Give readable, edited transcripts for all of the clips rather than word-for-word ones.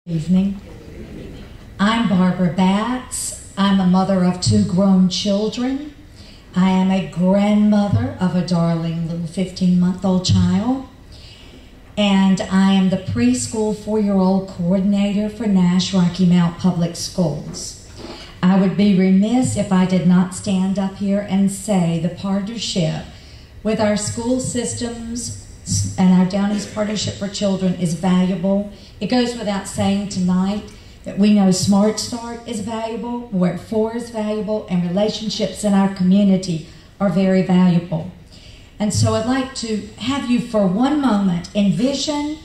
Evening. I'm Barbara Batts. I'm a mother of 2 grown children. I am a grandmother of a darling little 15-month-old child. And I am the preschool 4-year-old coordinator for Nash Rocky Mount Public Schools. I would be remiss if I did not stand up here and say the partnership with our school systems and our Downey's Partnership for Children is valuable. It goes without saying tonight that we know Smart Start is valuable, Work 4 is valuable, and relationships in our community are very valuable. And so I'd like to have you for one moment envision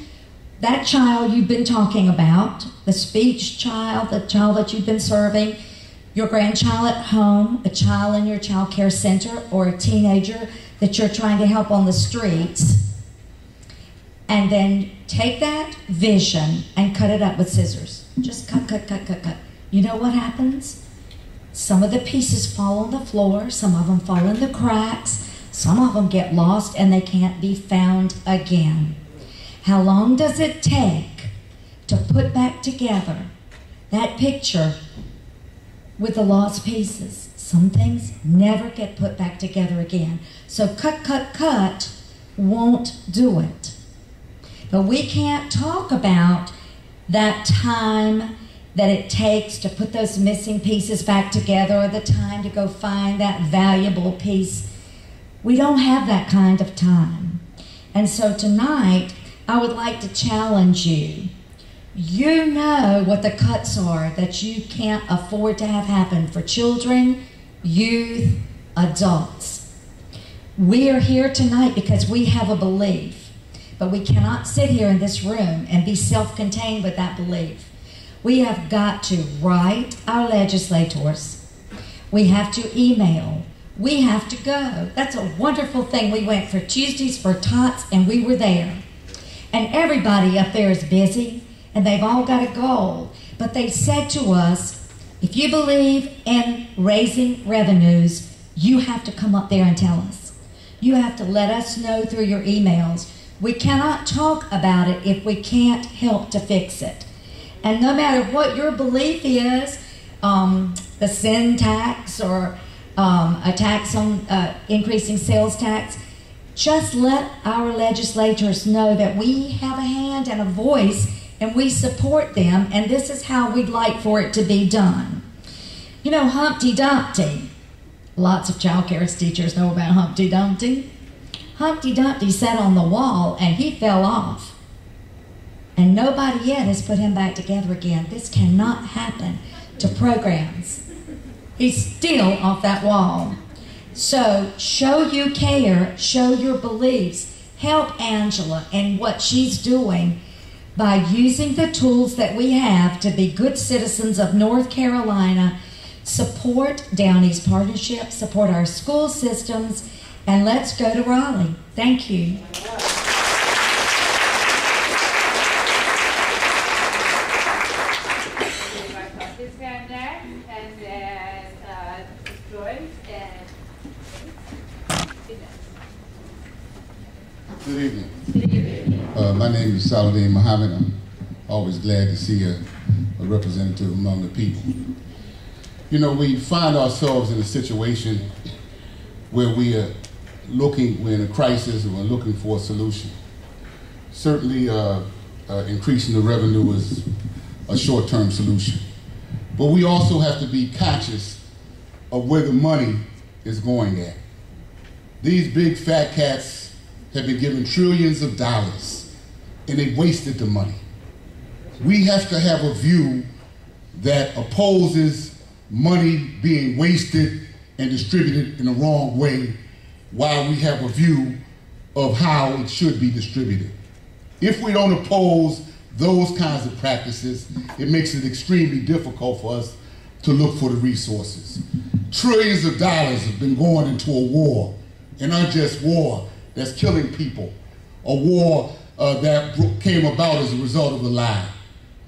that child you've been talking about, the speech child, the child that you've been serving, your grandchild at home, a child in your child care center, or a teenager that you're trying to help on the streets. And then take that vision and cut it up with scissors. Just cut, cut, cut, cut, cut. You know what happens? Some of the pieces fall on the floor, some of them fall in the cracks, some of them get lost and they can't be found again. How long does it take to put back together that picture with the lost pieces? Some things never get put back together again. So cut, cut, cut won't do it. But we can't talk about that time that it takes to put those missing pieces back together, or the time to go find that valuable piece. We don't have that kind of time. And so tonight, I would like to challenge you. You know what the cuts are that you can't afford to have happen for children, youth, adults. We are here tonight because we have a belief. But we cannot sit here in this room and be self-contained with that belief. We have got to write our legislators. We have to email. We have to go. That's a wonderful thing. We went for Tuesdays for Tots and we were there. And everybody up there is busy and they've all got a goal. But they said to us, if you believe in raising revenues, you have to come up there and tell us. You have to let us know through your emails. We cannot talk about it if we can't help to fix it. And no matter what your belief is, the sin tax or a tax on increasing sales tax, just let our legislators know that we have a hand and a voice and we support them, and this is how we'd like for it to be done. You know, Humpty Dumpty. Lots of child care teachers know about Humpty Dumpty. Humpty Dumpty sat on the wall and he fell off. And nobody yet has put him back together again. This cannot happen to programs. He's still off that wall. So show you care, show your beliefs. Help Angela in what she's doing by using the tools that we have to be good citizens of North Carolina. Support Downey's Partnership, support our school systems, and let's go to Raleigh. Thank you. Good evening. My name is Saladin Muhammad. I'm always glad to see a representative among the people. You know, we find ourselves in a situation where we're in a crisis and we're looking for a solution. Certainly, increasing the revenue is a short-term solution. But we also have to be conscious of where the money is going at. These big fat cats have been given trillions of dollars and they wasted the money. We have to have a view that opposes money being wasted and distributed in the wrong way, while we have a view of how it should be distributed. If we don't oppose those kinds of practices, it makes it extremely difficult for us to look for the resources. Trillions of dollars have been going into a war, an unjust war that's killing people, a war that came about as a result of a lie.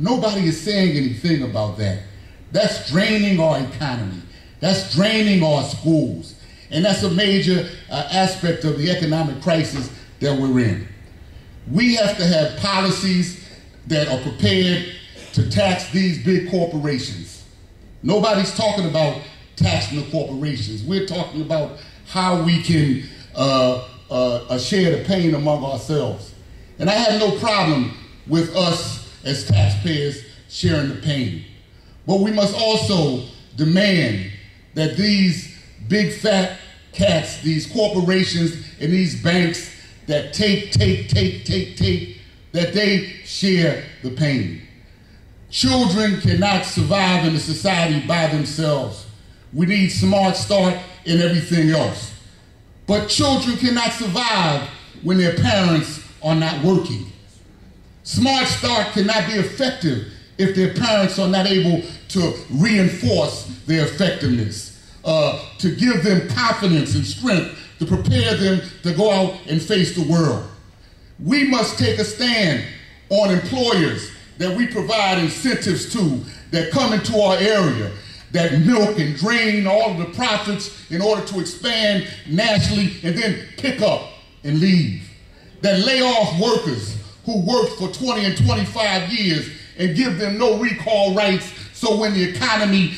Nobody is saying anything about that. That's draining our economy. That's draining our schools. And that's a major aspect of the economic crisis that we're in. We have to have policies that are prepared to tax these big corporations. Nobody's talking about taxing the corporations. We're talking about how we can share the pain among ourselves. And I have no problem with us as taxpayers sharing the pain. But we must also demand that these big fat cats, these corporations and these banks that take, that they share the pain. Children cannot survive in a society by themselves. We need Smart Start and everything else. But children cannot survive when their parents are not working. Smart Start cannot be effective if their parents are not able to reinforce their effectiveness, to give them confidence and strength, to prepare them to go out and face the world. We must take a stand on employers that we provide incentives to, that come into our area, that milk and drain all of the profits in order to expand nationally and then pick up and leave. That lay off workers who worked for 20 and 25 years and give them no recall rights, so when the economy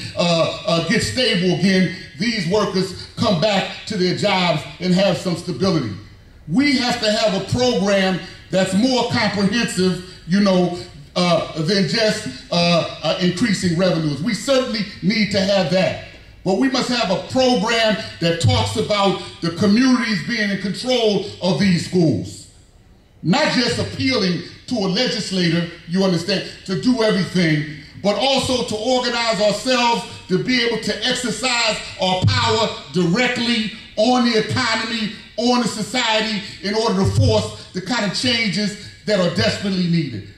gets stable again, these workers come back to their jobs and have some stability. We have to have a program that's more comprehensive, than just increasing revenues. We certainly need to have that. But we must have a program that talks about the communities being in control of these schools. Not just appealing to a legislator, you understand, to do everything, but also to organize ourselves to be able to exercise our power directly on the economy, on the society, in order to force the kind of changes that are desperately needed.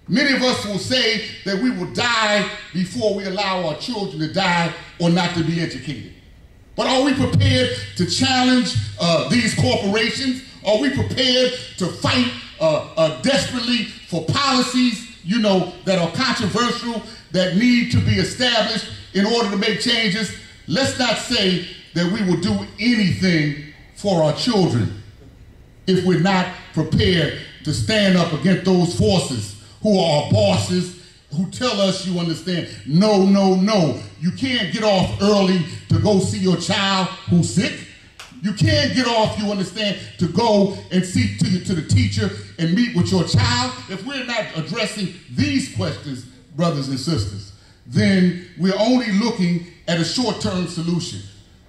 Many of us will say that we will die before we allow our children to die or not to be educated. But are we prepared to challenge these corporations? Are we prepared to fight desperately for policies, that are controversial, that need to be established in order to make changes? Let's not say that we will do anything for our children if we're not prepared to stand up against those forces who are our bosses, who tell us, you understand, no, no, no. You can't get off early to go see your child who's sick. You can't get off, you understand, to go and see to the teacher and meet with your child. If we're not addressing these questions, brothers and sisters, then we're only looking at a short-term solution.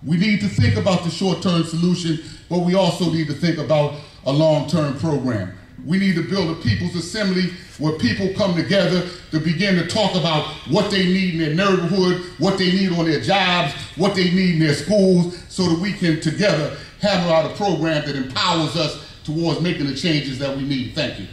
We need to think about the short-term solution, but we also need to think about a long-term program. We need to build a people's assembly where people come together to begin to talk about what they need in their neighborhood, what they need on their jobs, what they need in their schools, so that we can together hammer out a program that empowers us towards making the changes that we need. Thank you.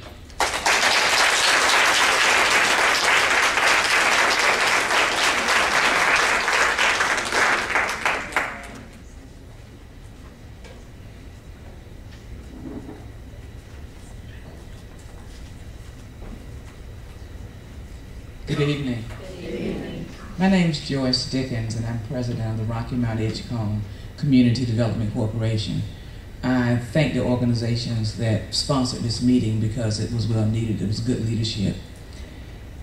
Good evening. Good evening. My name is Joyce Dickens, and I'm president of the Rocky Mount Edgecombe Community Development Corporation. I thank the organizations that sponsored this meeting because it was well needed. It was good leadership.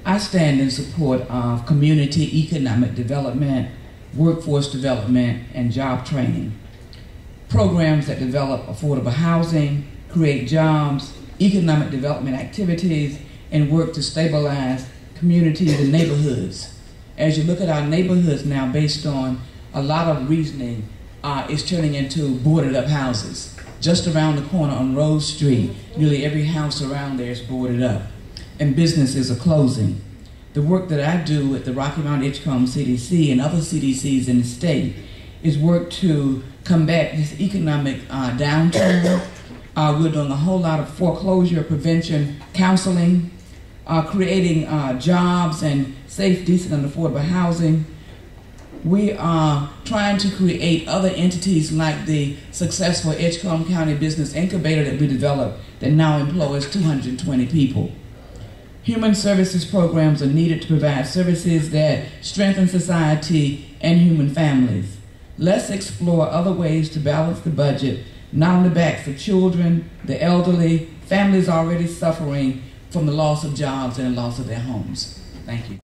I stand in support of community economic development, workforce development, and job training. Programs that develop affordable housing, create jobs, economic development activities, and work to stabilize communities and neighborhoods. As you look at our neighborhoods now, based on a lot of reasoning, it's turning into boarded up houses. Just around the corner on Rose Street, nearly every house around there is boarded up, and businesses are closing. The work that I do at the Rocky Mount Edgecombe CDC and other CDCs in the state is work to combat this economic downturn. We're doing a whole lot of foreclosure prevention counseling, creating jobs and safe, decent, and affordable housing. We are trying to create other entities like the successful Edgecombe County Business Incubator that we developed that now employs 220 people. Human services programs are needed to provide services that strengthen society and human families. Let's explore other ways to balance the budget, not on the backs of children, the elderly, families already suffering from the loss of jobs and the loss of their homes. Thank you.